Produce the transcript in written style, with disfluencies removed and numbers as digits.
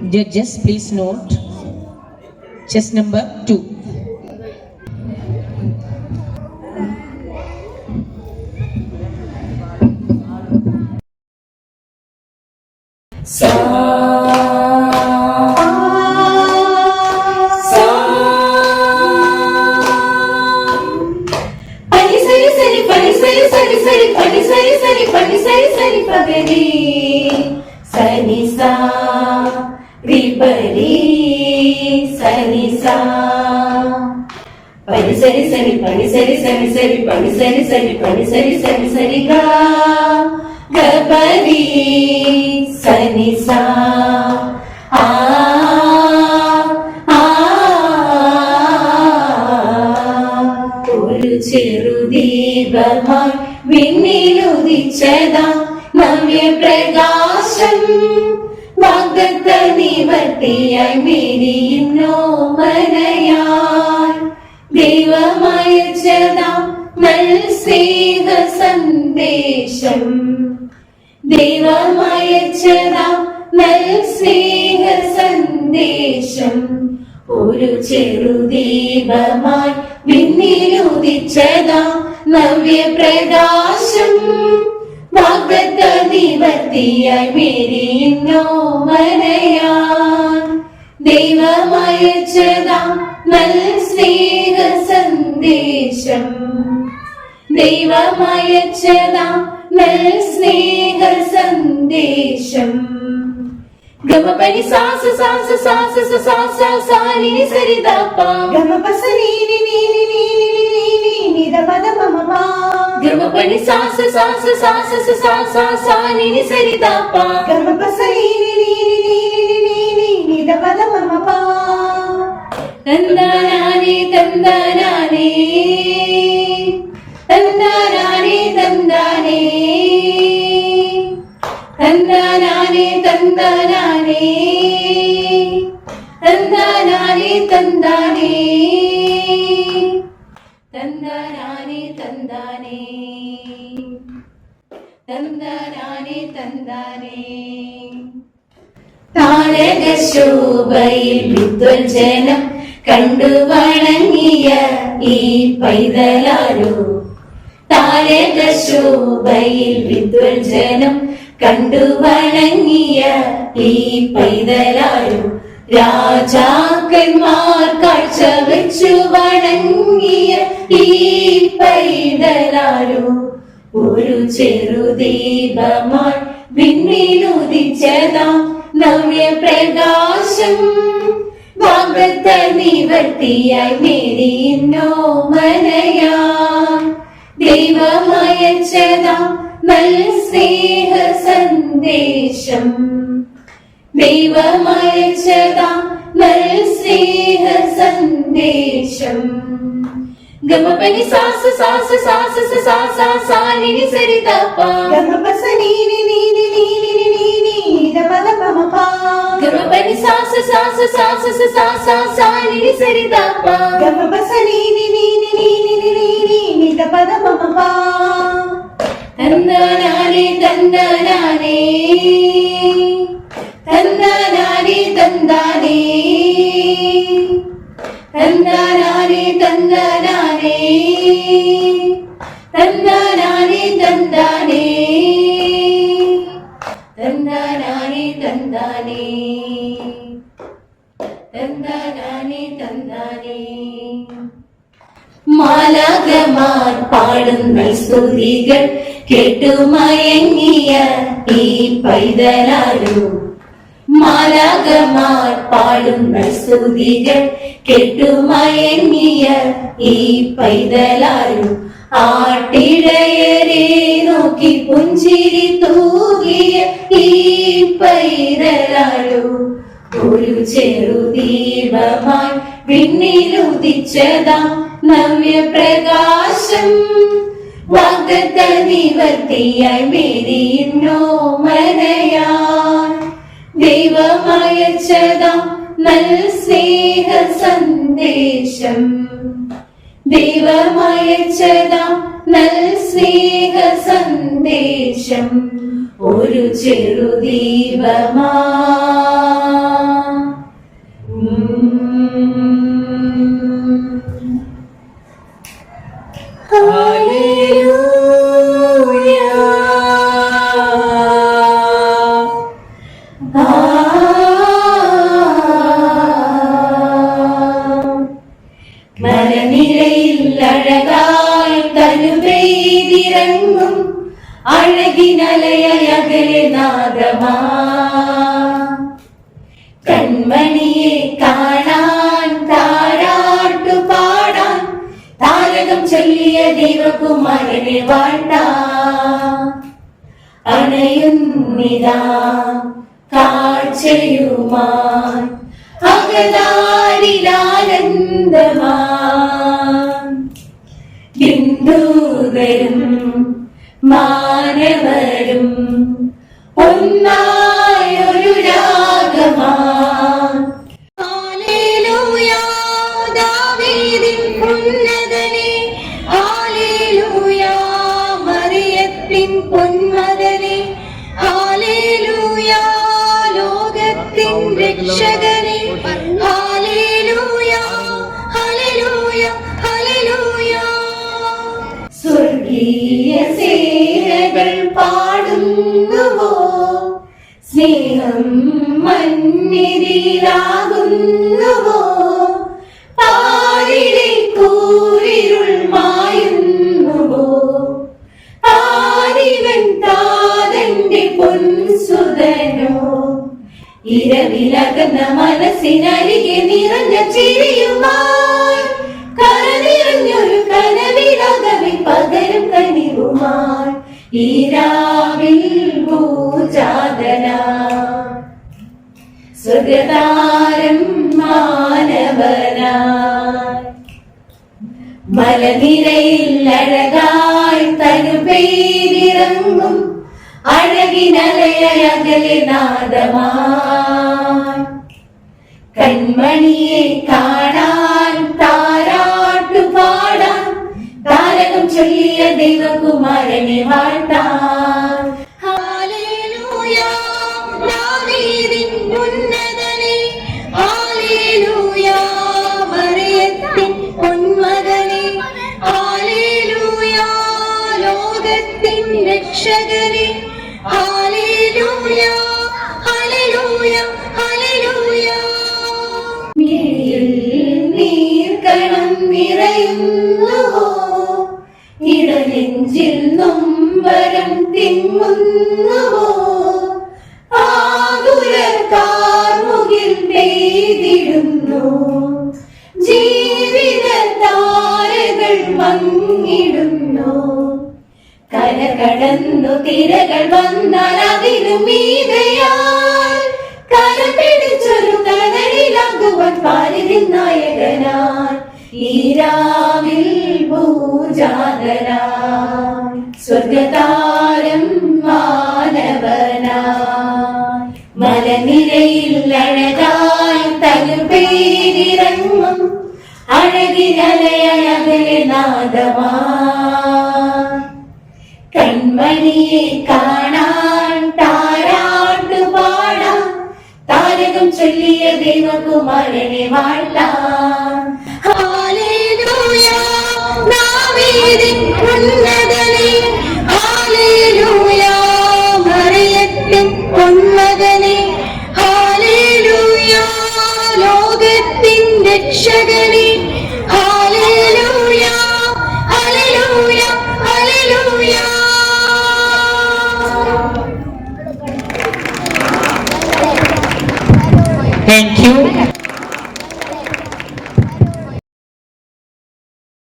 Judges, please note chess number 2. Sari sari pani sari sari sari pani sari sari pani sari sari sari ga ga pani sani sa a a ഒരു ചെറുദീപമായി വിണ്ണിലുദിച്ചതാ നവ്യപ്രകാശം വാഗ്ദത്ത നിവർത്തിയായി മിഴിയുന്നോ മനയായി ദൈവമയച്ചതാം നൽ സ്നേഹ സന്ദേശം ദൈവമയച്ചതാം നൽ സ്നേഹ സന്ദേശം ഒരു ചെറുദീപമായി വിണ്ണിലുദിച്ചതാം നവ്യപ്രകാശം വാഗ്ദത്ത നിവർത്തിയായി മിഴിയുന്നോ മനയാൻ ദൈവമയച്ചതാം നൽ സ്നേഹ സന്ദേശം ദൈവമയച്ചതാം നൽ സ്നേഹ സന്ദേശം ഗമപനി സാസ സാസ സാസ സാസ സാനി സരിദപ ഗമപസ നീനി നീനി നീനി നീനി നിദപദ മമപ ഗമപനി സാസ സാസ സാസ സാസ സാനി സരിദപ ഗമപസ നീനി നീനി നീനി നീനി നിദപദ മമപ തന്ദനാനി തന്ദനാനി തന്ദനാനി തന്ദനാനി തന്ദനാനി തന്ദനാനി തന്ദനാനി തന്ദാനി തന്ദനാനി തന്ദാനി തന്ദനാനി തന്ദാനി താരകശോഭയിൽ വിദ്വജ്ജനം കണ്ടു വണങ്ങിയ ഈ പൈതലാരോ താരകശോഭയിൽ വിദ്വജ്ജനം കണ്ടു വണങ്ങിയ ഈ പൈതലാരോ രാജാക്കന്മാർ കാഴ്ച വെച്ചു വണങ്ങിയ ഈ പൈതലാരോ ഒരു ചെറുദീപമായി വിണ്ണിലുദിച്ചതാം നവ്യപ്രകാശം വാഗ്ദത്ത നിവർത്തിയായി മിഴിയുന്നോ മനയാൻ ദൈവമയച്ചതാം നൽ സ്നേഹ സന്ദേശം ദൈവമയച്ചതാം നൽ സ്നേഹ സന്ദേശം ഗമപനി സാസ സാസ സാസ സാസ സാനി സരിദപ ഗമപസ നീനി നീനി നീനി നീനി നിദപദ മമപ ഗമപനി സാസ സാസ സാസ സാസ സാനി സരിദപ ഗമപസ നീനി നീനി നീനി നീനി നിദപദ മമപ തന്ദനാനി തന്ദനാനി തന്ദനാനി തന്ദാനി തന്ദനാനി തന്ദനാനി തന്ദനാനി തന്ദാനി തന്ദനാനി തന്ദാനി തന്ദനാനി തന്ദാനി മാലാഖമാർ പാടുന്ന സ്തുതികൾ കേട്ടുമയങ്ങിയ ഈ പൈതലാരോ മാലാഖമാർ പാടുന്ന സ്തുതികൾ കേട്ടുമയങ്ങിയ ഈ പൈതലാരോ ആട്ടിടയരെ നോക്കി പുഞ്ചിരി തൂകിയ ഈ പൈതലാരോ ഒരു ചെറുദീപമായി വിണ്ണിലുദിച്ചതാം നവ്യപ്രകാശം വാഗ്ദത്ത നിവർത്തിയായി മിഴിയുന്നോ മനയാൻ ദൈവമയച്ചതാം നൽ സ്നേഹ സന്ദേശം ദൈവമയച്ചതാ നൽ സ്നേഹ സന്ദേശം ഒരു ചെറുദീപമാ മലനിരയിൽ അഴകായി തനുപെയ്തിറങ്ങും അഴകിനലയകലെ നാദമാ കൺമണിയെ കാണാൻ താരാട്ടു പാടാൻ താരകം ചൊല്ലിയ ദൈവകുമാരനെ വാഴ്ത്താ അണയുന്നിതാ കാഴ്ചയുമായി അകതാരിലാനന്ദമാൻ ബിന്ദുതരും മാനവരും ഒന്നായൊരു രാഗമാൻ ഹല്ലേലൂയ ദാവീദിൻ ഉന്നതനേ ഹല്ലേലൂയ മറിയത്തിൻ പൊന്മകനേ ഹല്ലേലൂയ ലോകത്തിൻ രക്ഷകനേ ഹല്ലേലൂയ ഹല്ലേലൂയ ഹല്ലേലൂയ സ്വർഗീയ സേനകൾ പാടുന്നുവോ സ്നേഹം മന്നിരിലാകുന്നുവോ പാരിലെ കൂരിരുൾ മായുന്നുവോ ആരിവൻ താതന്റെ പൊൻസുതനോ ഇരവിലകുന്ന മനസ്സിനരികെ നിറഞ്ഞ ചിരിയുമായി കരനിറഞ്ഞൊരു കനവിലകവി പകരും കനിവുമായി ഈരാവിൽ ഭൂജാതന സ്വർഗതാരം മാനവനായി മലനിരയിൽ അഴകായി തനുപെയ്തിറങ്ങും അഴകിനലയകലെ നാദമായി കൺമണിയെ കാണാൻ താരാട്ടു പാടാൻ താരകം ചൊല്ലിയ ദൈവകുമാരനെ വാഴ്ത്താൻ ഹല്ലേലൂയ ദാവീദിൻ ഉന്നതനേ ഹല്ലേലൂയ മറിയത്തിൻ പൊന്മകനേ ഹല്ലേലൂയ ലോകത്തിൻ രക്ഷകനേ ഹല്ലേലൂയ ഹല്ലേലൂയ ഹല്ലേലൂയ മിഴിയിൽ നീർക്കണം നിറയുന്നുവോ ഇടനെഞ്ചിൽ നൊമ്പരം തിങ്ങുന്നുവോ ആകുല കാർമുകിൽ പെയ്തിടുന്നു ജീവിത താരകൾ മങ്ങിടുന്നു കര കടന്നു തിരകൾ വന്നാൽ അതിനു മീതയാൽ കര പിടിച്ചൊരു കടലിലാകുവാൻ പാരിതിൻ നായകനായി ഈരാവിൽ ഭൂജാതനായി സ്വർഗതാരം മാനവനായി മലനിരയിൽ അഴകായി തനുപെയ്തിറങ്ങും അഴകിനലയകലെ നാദമായി കൺമണിയെ കാണാൻ താരാട്ടു പാടാൻ താരകം ചൊല്ലിയ ദൈവകുമാരനെ വാഴ്ത്താൻ ഹല്ലേലൂയ ദാവീദിൻ ഉന്നതനേ ഹല്ലേലൂയ മറിയത്തിൻ പൊന്മകനേ ഹല്ലേലൂയ ലോകത്തിൻ രക്ഷകനേ ഹല്ലേലൂയ ഹല്ലേലൂയ ഹല്ലേലൂയ. Thank you.